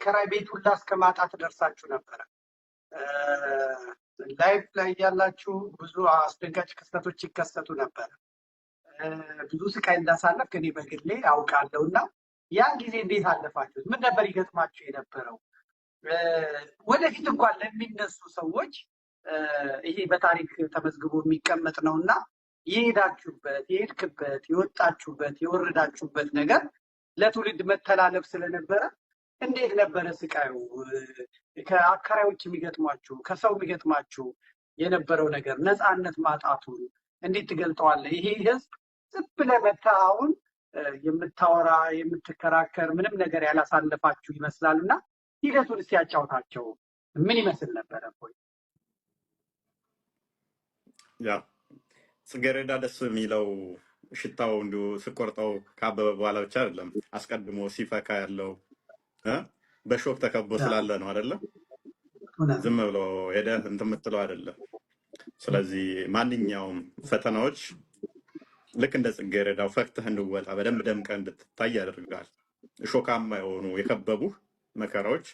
የሚከራይ ቤት ሁላ እስከ ማጣት ደርሳችሁ ነበረ። ላይፍ ላይ ያላችሁ ብዙ አስደንጋጭ ክስተቶች ይከሰቱ ነበረ። ብዙ ስቃይ እንዳሳለፍ እኔ በግሌ አውቃለሁ። እና ያን ጊዜ እንዴት አለፋችሁት? ምን ነበር ይገጥማችሁ የነበረው? ወደፊት እንኳን ለሚነሱ ሰዎች ይሄ በታሪክ ተመዝግቦ የሚቀመጥ ነው እና የሄዳችሁበት፣ የሄድክበት፣ የወጣችሁበት፣ የወረዳችሁበት ነገር ለትውልድ መተላለፍ ስለነበረ እንዴት ነበረ ስቃዩ? ከአከራዮች የሚገጥሟችሁ፣ ከሰው የሚገጥማችሁ የነበረው ነገር፣ ነፃነት ማጣቱን እንዴት ትገልጠዋለህ? ይሄ ህዝብ ዝም ብለህ መተህ አሁን የምታወራ የምትከራከር ምንም ነገር ያላሳለፋችሁ ይመስላል እና ሂደቱን እስኪ ያጫውታቸው። ምን ይመስል ነበረ? ያ ጽጌረዳ ደስ የሚለው ሽታው እንዲሁ ስቆርጠው ካበበ በኋላ ብቻ አይደለም፣ አስቀድሞ ሲፈካ ያለው በሾክ ተከቦ ስላለ ነው አይደለም። ዝም ብሎ ሄደህ እንትን የምትለው አይደለም። ስለዚህ ማንኛውም ፈተናዎች ልክ እንደ ጽጌረዳው ፈክተህ እንድወጣ በደንብ ደምቀህ እንድትታይ ያደርጋል። እሾካማ የሆኑ የከበቡህ መከራዎች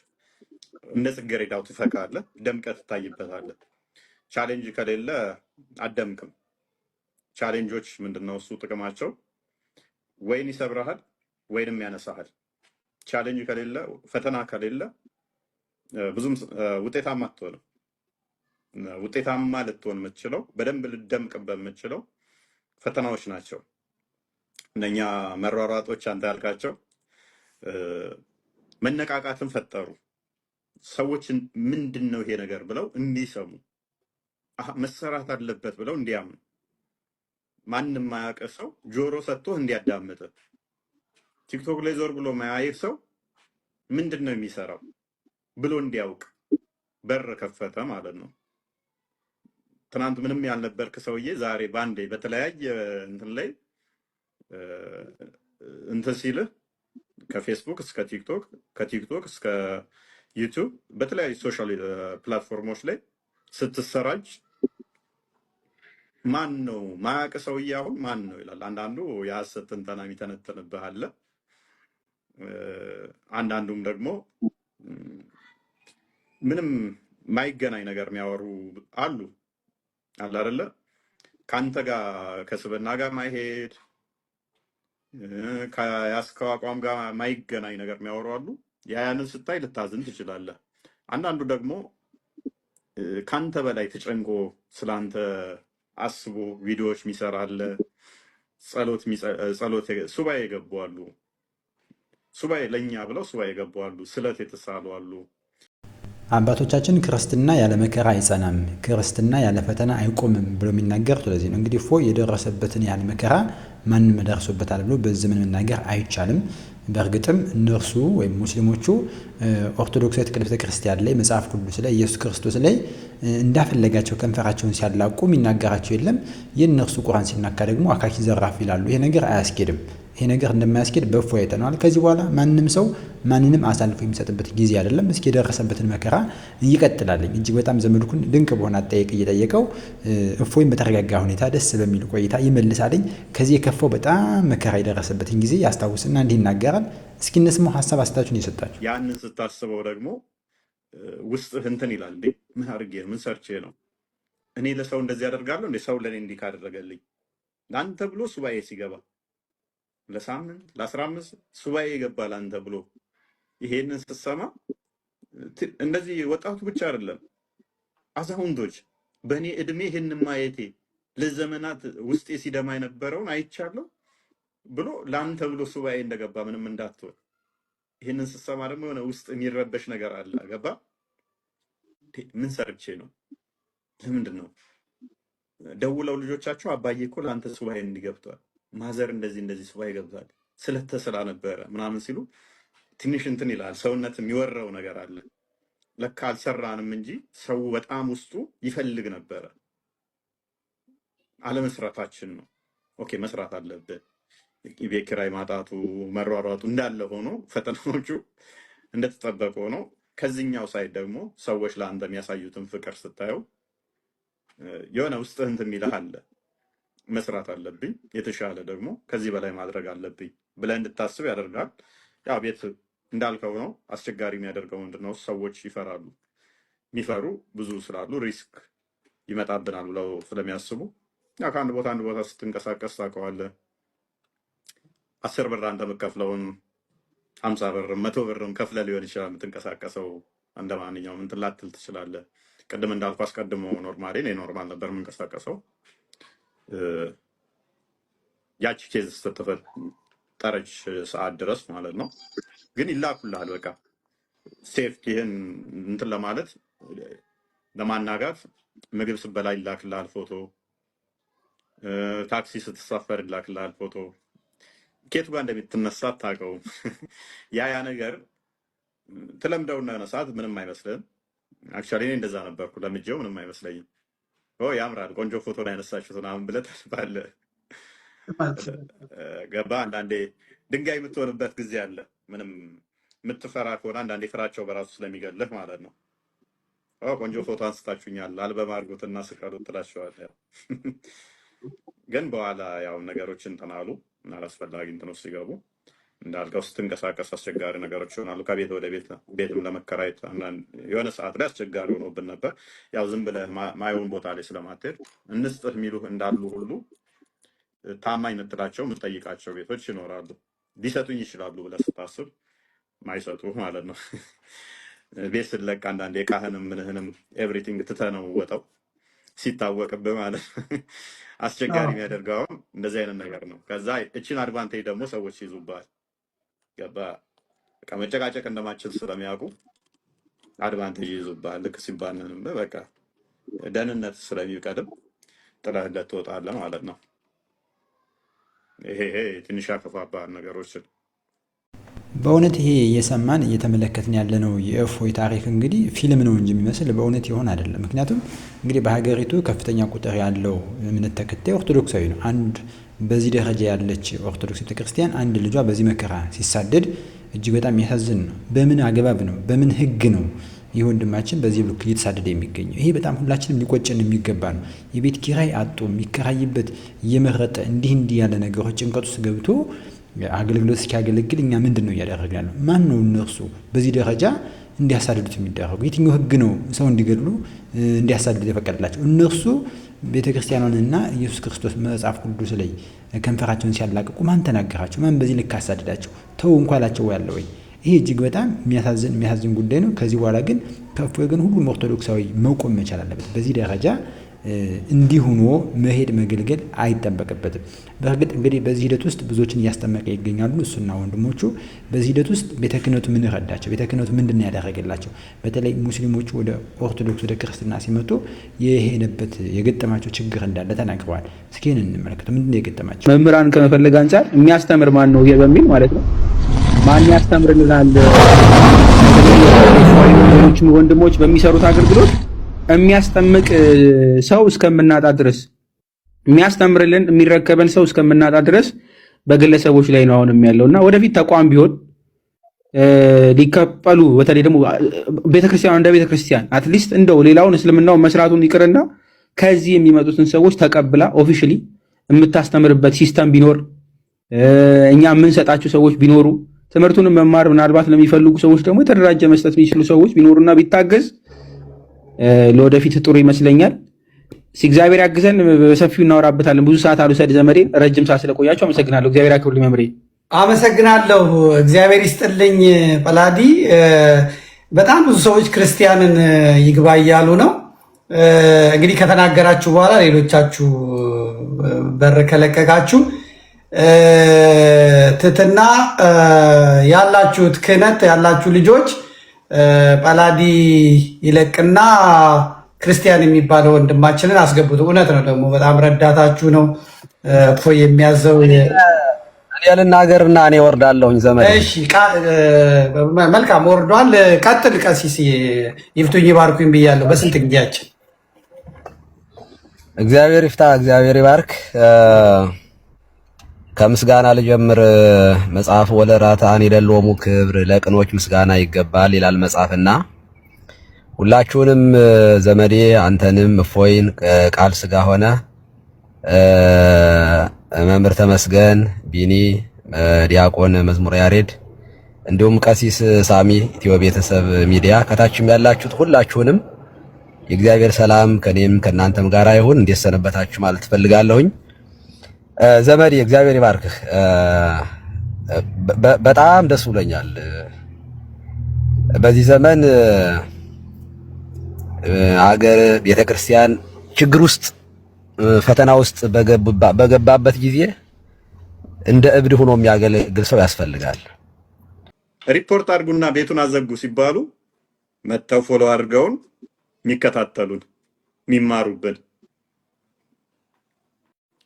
እንደ ጽጌረዳው ትፈካለህ፣ ደምቀህ ትታይበታለህ። ቻሌንጅ ከሌለ አደምቅም። ቻሌንጆች ምንድነው እሱ ጥቅማቸው? ወይን ይሰብረሃል ወይንም ያነሳሃል። ቻሌንጅ ከሌለ ፈተና ከሌለ ብዙም ውጤታማ አትሆንም። ውጤታማ ልትሆን የምትችለው በደንብ ልደምቅበት የምትችለው ፈተናዎች ናቸው። እነኛ መሯሯጦች አንተ ያልካቸው መነቃቃትን ፈጠሩ። ሰዎችን ምንድን ነው ይሄ ነገር ብለው እንዲሰሙ፣ መሰራት አለበት ብለው እንዲያምኑ፣ ማንም ማያውቅ ሰው ጆሮ ሰጥቶ እንዲያዳምጥ፣ ቲክቶክ ላይ ዞር ብሎ ማያየው ሰው ምንድን ነው የሚሰራው ብሎ እንዲያውቅ በር ከፈተ ማለት ነው። ትናንት ምንም ያልነበርክ ሰውዬ ዛሬ ባንዴ በተለያየ እንትን ላይ እንትን ሲልህ ከፌስቡክ እስከ ቲክቶክ፣ ከቲክቶክ እስከ ዩቲዩብ በተለያዩ ሶሻል ፕላትፎርሞች ላይ ስትሰራጭ ማን ነው ማያውቅ ሰውዬ አሁን ማን ነው ይላል። አንዳንዱ የሐሰት ትንተና የሚተነትንብህ አለ። አንዳንዱም ደግሞ ምንም ማይገናኝ ነገር የሚያወሩ አሉ አይደለ? ከአንተ ጋር ከስብና ጋር ማይሄድ ከያስከው አቋም ጋር ማይገናኝ ነገር የሚያወሩ አሉ። ያንን ስታይ ልታዝን ትችላለህ። አንዳንዱ ደግሞ ከአንተ በላይ ተጨንቆ ስለአንተ አስቦ ቪዲዮዎች የሚሰራ አለ። ጸሎት ሱባኤ የገቡ አሉ። ሱባኤ ለእኛ ብለው ሱባኤ የገቡ አሉ። ስለት የተሳሉ አሉ። አባቶቻችን ክርስትና ያለ መከራ አይጸናም፣ ክርስትና ያለ ፈተና አይቆምም ብሎ የሚናገር ስለዚህ ነው። እንግዲህ እፎይ የደረሰበትን ያህል መከራ ማንም ደርሶበታል ብሎ በዚህ ምን መናገር አይቻልም። በእርግጥም እነርሱ ወይም ሙስሊሞቹ ኦርቶዶክሳዊት ቤተ ክርስቲያን ላይ መጽሐፍ ቅዱስ ላይ ኢየሱስ ክርስቶስ ላይ እንዳፈለጋቸው ከንፈራቸውን ሲያላቁ የሚናገራቸው የለም። የእነርሱ ቁርአን ሲናካ ደግሞ አካኪ ዘራፍ ይላሉ። ይሄ ነገር አያስኬድም። ይሄ ነገር እንደማያስኬድ በእፎይ አይተነዋል። ከዚህ በኋላ ማንም ሰው ማንንም አሳልፎ የሚሰጥበት ጊዜ አይደለም። እስኪ የደረሰበትን መከራ ይቀጥላልኝ። እጅግ በጣም ዘመድኩን ድንቅ በሆነ አጠያየቅ እየጠየቀው እፎይን በተረጋጋ ሁኔታ ደስ በሚል ቆይታ ይመልሳልኝ። ከዚህ የከፋው በጣም መከራ የደረሰበትን ጊዜ ያስታውስና እንዲህ ይናገራል። እስኪ እነስማው ሀሳብ አስተያየቱን እየሰጣችሁ ያንን ስታስበው ደግሞ ውስጥህ እንትን ይላል። እንዴ ምን አድርጌ ምን ሰርቼ ነው እኔ ለሰው እንደዚህ ያደርጋለሁ እንዴ? ሰው ለኔ እንዲህ ካደረገልኝ ለአንተ ብሎ ሱባኤ ሲገባ ለሳምንት ለ15 ሱባኤ ይገባል አንተ ብሎ ይሄንን ስትሰማ እንደዚህ ወጣቱ ብቻ አይደለም አዛውንቶች በእኔ እድሜ ይሄን ማየቴ ለዘመናት ውስጤ ሲደማ የነበረውን አይቻለሁ ብሎ ለአንተ ብሎ ሱባኤ እንደገባ ምንም እንዳትሆን። ይሄንን ስትሰማ ደግሞ የሆነ ውስጥ የሚረበሽ ነገር አለ። ገባ ምን ሰርቼ ነው? ለምንድን ነው ደውለው ልጆቻቸው አባዬ እኮ ለአንተ ሱባኤ እንዲገብቷል፣ ማዘር እንደዚህ ሱባኤ ገብቷል ስለተስላ ነበረ ምናምን ሲሉ ትንሽ እንትን ይላል። ሰውነት የሚወረው ነገር አለ። ለካ አልሰራንም እንጂ ሰው በጣም ውስጡ ይፈልግ ነበረ። አለመስራታችን ነው። ኦኬ መስራት አለብን። ቤት ኪራይ ማጣቱ መሯሯጡ እንዳለ ሆኖ ፈተናዎቹ እንደተጠበቀ ሆኖ ከዚህኛው ሳይድ ደግሞ ሰዎች ለአንተ የሚያሳዩትን ፍቅር ስታየው የሆነ ውስጥህ እንትን የሚልህ አለ። መስራት አለብኝ፣ የተሻለ ደግሞ ከዚህ በላይ ማድረግ አለብኝ ብለህ እንድታስብ ያደርጋል። ያው ቤት እንዳልከው ነው። አስቸጋሪ የሚያደርገው ምንድነው? ሰዎች ይፈራሉ። የሚፈሩ ብዙ ስላሉ ሪስክ ይመጣብናል ብለው ስለሚያስቡ ያ ከአንድ ቦታ አንድ ቦታ ስትንቀሳቀስ ታውቀዋለህ። 10 ብር አንተ የምትከፍለውን 50 ብር 100 ብርም ከፍለ ሊሆን ይችላል የምትንቀሳቀሰው። እንደ ማንኛውም እንትን ላትል ትችላለህ። ቅድም እንዳልኩ አስቀድሞ ኖርማሊ እኔ ኖርማል ነበር የምንቀሳቀሰው። ያቺ ኬዝ ስትፈጠረች ሰዓት ድረስ ማለት ነው። ግን ይላኩልሃል። በቃ ሴፍቲህን እንትን ለማለት ለማናጋት ምግብ ስበላ ይላክልሃል ፎቶ፣ ታክሲ ስትሳፈር ይላክልሃል ፎቶ። ኬቱ ጋር እንደምትነሳ አታውቀውም። ያ ነገር ትለምደውና የሆነ ሰዓት ምንም አይመስልህም። አክቹዋሊ እኔ እንደዛ ነበርኩ። ለምጄው ምንም አይመስለኝም። ያምራል ቆንጆ ፎቶ ነው ያነሳችሁት ምናምን ብለህ ታስባለህ። ገባ። አንዳንዴ ድንጋይ የምትሆንበት ጊዜ አለ። ምንም የምትፈራ ከሆነ አንዳንዴ ፍራቸው በራሱ ስለሚገልህ ማለት ነው። ቆንጆ ፎቶ አንስታችሁኛል አልበም አድርጉትና ስቀሉት ትላቸዋለህ። ግን በኋላ ያው ነገሮች እንትን አሉ እና አላስፈላጊ እንትን ውስጥ ሲገቡ እንዳልከው ስትንቀሳቀስ አስቸጋሪ ነገሮች ይሆናሉ። ከቤት ወደ ቤትም ለመከራየት የሆነ ሰዓት ላይ አስቸጋሪ ሆኖብን ነበር። ያው ዝም ብለህ ማየውን ቦታ ላይ ስለማትሄድ እንስጥህ የሚሉህ እንዳሉ ሁሉ ታማኝ የምትላቸው የምትጠይቃቸው ቤቶች ይኖራሉ። ሊሰጡኝ ይችላሉ ብለህ ስታስብ ማይሰጡ ማለት ነው። ቤት ስትለቅ አንዳንዴ ዕቃህንም ምንህንም ኤቭሪቲንግ ትተህ ነው ወጣው ሲታወቅብህ ማለት ነው። አስቸጋሪ የሚያደርገው እንደዚህ አይነት ነገር ነው። ከዛ እችን አድቫንቴጅ ደግሞ ሰዎች ይዙባል። ገባ። መጨቃጨቅ እንደማችል ስለሚያውቁ አድቫንቴጅ ይዙባል። ልክ ሲባልንም በቃ ደህንነት ስለሚቀድም ጥለህለት ትወጣለህ ማለት ነው። ይሄ ትንሽ ያከፋባል ነገሮችን። በእውነት ይሄ እየሰማን እየተመለከትን ያለነው የእፎይ ታሪክ እንግዲህ ፊልም ነው እንጂ የሚመስል በእውነት ይሆን አይደለም። ምክንያቱም እንግዲህ በሀገሪቱ ከፍተኛ ቁጥር ያለው እምነት ተከታይ ኦርቶዶክሳዊ ነው። አንድ በዚህ ደረጃ ያለች ኦርቶዶክስ ቤተክርስቲያን አንድ ልጇ በዚህ መከራ ሲሳደድ እጅግ በጣም የሚያሳዝን ነው። በምን አግባብ ነው? በምን ሕግ ነው ይህ ወንድማችን በዚህ ልክ እየተሳደደ የሚገኘው? ይሄ በጣም ሁላችንም ሊቆጨን የሚገባ ነው። የቤት ኪራይ አጦ የሚከራይበት እየመረጠ እንዲህ ያለ ነገሮች ጭንቀት ውስጥ ገብቶ አገልግሎት እስኪያገለግል እኛ ምንድን ነው እያደረግን ያለው? ማን ነው እነርሱ በዚህ ደረጃ እንዲያሳድዱት የሚደረጉ? የትኛው ህግ ነው ሰው እንዲገድሉ እንዲያሳድዱ የፈቀደላቸው? እነርሱ ቤተክርስቲያኗንና ኢየሱስ ክርስቶስ መጽሐፍ ቅዱስ ላይ ከንፈራቸውን ሲያላቅቁ ማን ተናገራቸው? ማን በዚህ ልክ አሳድዳቸው? ተው እንኳ ላቸው ያለ ወይ? ይሄ እጅግ በጣም የሚያሳዝን ጉዳይ ነው። ከዚህ በኋላ ግን ከእፎይ ግን ሁሉም ኦርቶዶክሳዊ መቆም መቻል አለበት። በዚህ ደረጃ እንዲህ ሆኖ መሄድ መገልገል አይጠበቅበትም። በእርግጥ እንግዲህ በዚህ ሂደት ውስጥ ብዙዎችን እያስጠመቀ ይገኛሉ እሱና ወንድሞቹ። በዚህ ሂደት ውስጥ ቤተ ክህነቱ ምን ረዳቸው? ቤተ ክህነቱ ምንድን ነው ያደረገላቸው? በተለይ ሙስሊሞቹ ወደ ኦርቶዶክስ ወደ ክርስትና ሲመጡ የሄደበት የገጠማቸው ችግር እንዳለ ተናግረዋል። እስኪ እንመለከተው። ምንድን ነው የገጠማቸው? መምህራን ከመፈለግ አንጻር የሚያስተምር ማን ነው በሚል ማለት ነው። ማን ያስተምርልናል? ወንድሞች በሚሰሩት አገልግሎት የሚያስጠምቅ ሰው እስከምናጣ ድረስ የሚያስተምርልን የሚረከበን ሰው እስከምናጣ ድረስ በግለሰቦች ላይ ነው አሁንም ያለውና ወደፊት ተቋም ቢሆን ሊከፈሉ በተለይ ደግሞ ቤተክርስቲያን እንደ ቤተክርስቲያን አትሊስት እንደው ሌላውን እስልምናው መስራቱን ይቅርና ከዚህ የሚመጡትን ሰዎች ተቀብላ ኦፊሻሊ የምታስተምርበት ሲስተም ቢኖር እኛ የምንሰጣቸው ሰዎች ቢኖሩ ትምህርቱን መማር ምናልባት ለሚፈልጉ ሰዎች ደግሞ የተደራጀ መስጠት የሚችሉ ሰዎች ቢኖሩና ቢታገዝ ለወደፊት ጥሩ ይመስለኛል። እግዚአብሔር ያግዘን። በሰፊው እናወራበታለን። ብዙ ሰዓት አልወሰድ ዘመዴ፣ ረጅም ሰዓት ስለቆያችሁ አመሰግናለሁ። እግዚአብሔር ያክብርልኝ መምሬ። አመሰግናለሁ። እግዚአብሔር ይስጥልኝ ጳላዲ። በጣም ብዙ ሰዎች ክርስቲያንን ይግባ እያሉ ነው። እንግዲህ ከተናገራችሁ በኋላ ሌሎቻችሁ በር ከለቀቃችሁ ትትና ያላችሁት ክህነት ያላችሁ ልጆች ጳላዲ ይለቅና ክርስቲያን የሚባለው ወንድማችንን አስገቡት። እውነት ነው ደግሞ በጣም ረዳታችሁ ነው። እፎይ የሚያዘው እኔ ልናገርና እኔ ወርዳለሁኝ ዘመድ። እሺ መልካም ወርዷል። ቀጥል ቀሲስ ይፍቱኝ ይባርኩኝ ብያለሁ በስንት ጊዜያችን። እግዚአብሔር ይፍታ፣ እግዚአብሔር ይባርክ። ከምስጋና ልጀምር። መጽሐፍ ወለራታን የደለሙ ክብር ለቅኖች ምስጋና ይገባል ይላል መጽሐፍና ሁላችሁንም ዘመዴ አንተንም እፎይን ቃል ስጋ ሆነ መምህር ተመስገን ቢኒ፣ ዲያቆን መዝሙር ያሬድ እንዲሁም ቀሲስ ሳሚ ኢትዮ ቤተሰብ ሚዲያ ከታችም ያላችሁት ሁላችሁንም የእግዚአብሔር ሰላም ከኔም ከናንተም ጋር ይሁን። እንዴት ሰነበታችሁ ማለት ፈልጋለሁኝ። ዘመዴ እግዚአብሔር ይባርክህ። በጣም ደስ ብሎኛል። በዚህ ዘመን አገር ቤተክርስቲያን ችግር ውስጥ ፈተና ውስጥ በገባበት ጊዜ እንደ እብድ ሆኖ የሚያገለግል ሰው ያስፈልጋል። ሪፖርት አድርጉና ቤቱን አዘጉ ሲባሉ መተው ፎሎ አድርገውን የሚከታተሉን የሚማሩብን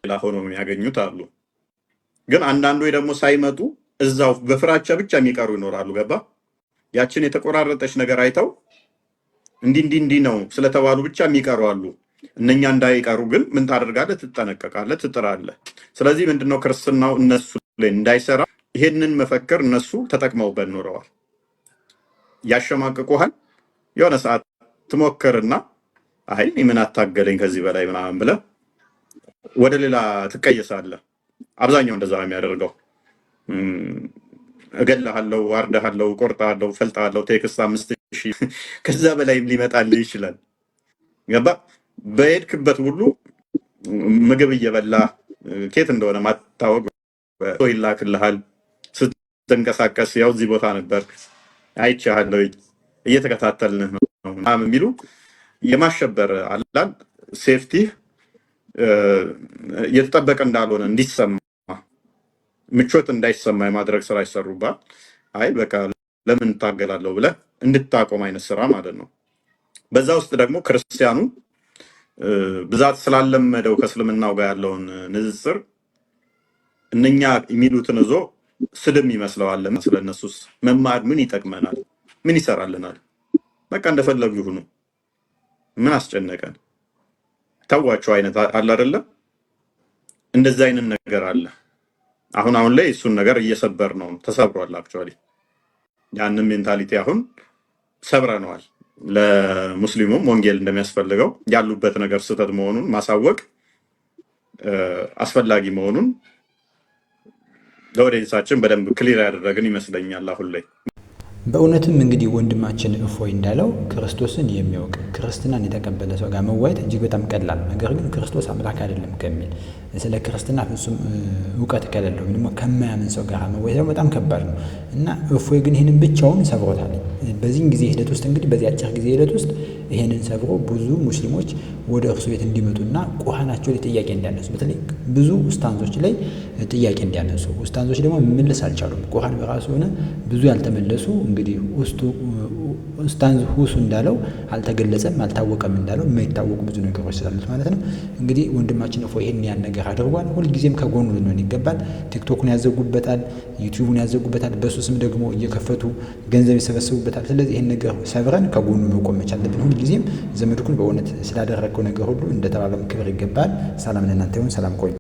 ሌላ ሆኖ የሚያገኙት አሉ። ግን አንዳንዱ ደግሞ ሳይመጡ እዛው በፍራቻ ብቻ የሚቀሩ ይኖራሉ። ገባ? ያችን የተቆራረጠች ነገር አይተው እንዲህ ነው ስለተባሉ ብቻ የሚቀሩ አሉ። እነኛ እንዳይቀሩ ግን ምን ታደርጋለህ? ትጠነቀቃለህ፣ ትጥራለህ። ስለዚህ ምንድነው ክርስትናው እነሱ ላይ እንዳይሰራ ይሄንን መፈክር እነሱ ተጠቅመውበት ኖረዋል። ያሸማቅቁሃል። የሆነ ሰዓት ትሞክርና አይ ምን አታገለኝ ከዚህ በላይ ምናምን ብለህ ወደ ሌላ ትቀየሳለህ። አብዛኛው እንደዛ ነው የሚያደርገው። እገድልሃለሁ፣ አርድሃለሁ፣ ቆርጥሃለሁ፣ ፈልጥሃለሁ፣ ቴክስት 5000 ከዛ በላይም ሊመጣልህ ይችላል። ገባ? በሄድክበት ሁሉ ምግብ እየበላ ኬት እንደሆነ ማታወቅ ይላክልሃል። ስትንቀሳቀስ ያው እዚህ ቦታ ነበር አይቻለሁ፣ እየተከታተልንህ ነው ምናምን የሚሉ የማሸበር አላል ሴፍቲ የተጠበቀ እንዳልሆነ እንዲሰማ ምቾት እንዳይሰማ የማድረግ ስራ ይሰሩባል። አይ በቃ ለምን ታገላለሁ ብለህ እንድታቆም አይነት ስራ ማለት ነው። በዛ ውስጥ ደግሞ ክርስቲያኑ ብዛት ስላለመደው ከእስልምናው ጋር ያለውን ንጽጽር እነኛ የሚሉትን ይዞ ስድብ ይመስለዋል። ስለነሱስ መማር ምን ይጠቅመናል? ምን ይሰራልናል? በቃ እንደፈለጉ ይሁኑ፣ ምን አስጨነቀን? ታዋቸው አይነት አለ አይደለ? እንደዛ አይነት ነገር አለ። አሁን ላይ እሱን ነገር እየሰበር ነው። ተሰብሯል። አክቹአሊ ያንን ሜንታሊቲ አሁን ሰብረነዋል። ለሙስሊሙም ወንጌል እንደሚያስፈልገው ያሉበት ነገር ስህተት መሆኑን ማሳወቅ አስፈላጊ መሆኑን ለወደንሳችን በደንብ ክሊር ያደረግን ይመስለኛል አሁን ላይ። በእውነትም እንግዲህ ወንድማችን እፎይ እንዳለው ክርስቶስን የሚያውቅ ክርስትናን የተቀበለ ሰው ጋር መዋየት እጅግ በጣም ቀላል ነው። ነገር ግን ክርስቶስ አምላክ አይደለም ከሚል ስለ ክርስትና ፍጹም እውቀት ከሌለው ወይም ደግሞ ከማያምን ሰው ጋር መዋየት በጣም ከባድ ነው እና እፎይ ግን ይህንን ብቻውን ሰብሮታል። በዚህን ጊዜ ሂደት ውስጥ እንግዲህ በዚህ አጭር ጊዜ ሂደት ውስጥ ይህንን ሰብሮ ብዙ ሙስሊሞች ወደ እርሱ ቤት እንዲመጡና ቁርአናቸው ላይ ጥያቄ እንዲያነሱ፣ በተለይ ብዙ ኡስታዞች ላይ ጥያቄ እንዲያነሱ፣ ኡስታዞች ደግሞ መመለስ አልቻሉም። ቁርአን በራሱ ሆነ ብዙ ያልተመለሱ እንግዲህ ኡስታዝ ሁሱ እንዳለው አልተገለጸም አልታወቀም እንዳለው የማይታወቁ ብዙ ነገሮች ስላሉት ማለት ነው። እንግዲህ ወንድማችን እፎይ ይህን ያን ነገር አድርጓል። ሁልጊዜም ከጎኑ ልንሆን ይገባል። ቲክቶክን ያዘጉበታል፣ ዩቲዩብን ያዘጉበታል፣ በሱ ስም ደግሞ እየከፈቱ ገንዘብ ይሰበስቡበታል። ስለዚህ ይህን ነገር ሰብረን ከጎኑ መቆም መቻል አለብን። ሁልጊዜም ዘመድኩን በእውነት ስላደረገው ነገር ሁሉ እንደተባለም ክብር ይገባል። ሰላም ለእናንተ ይሁን። ሰላም ቆዩ።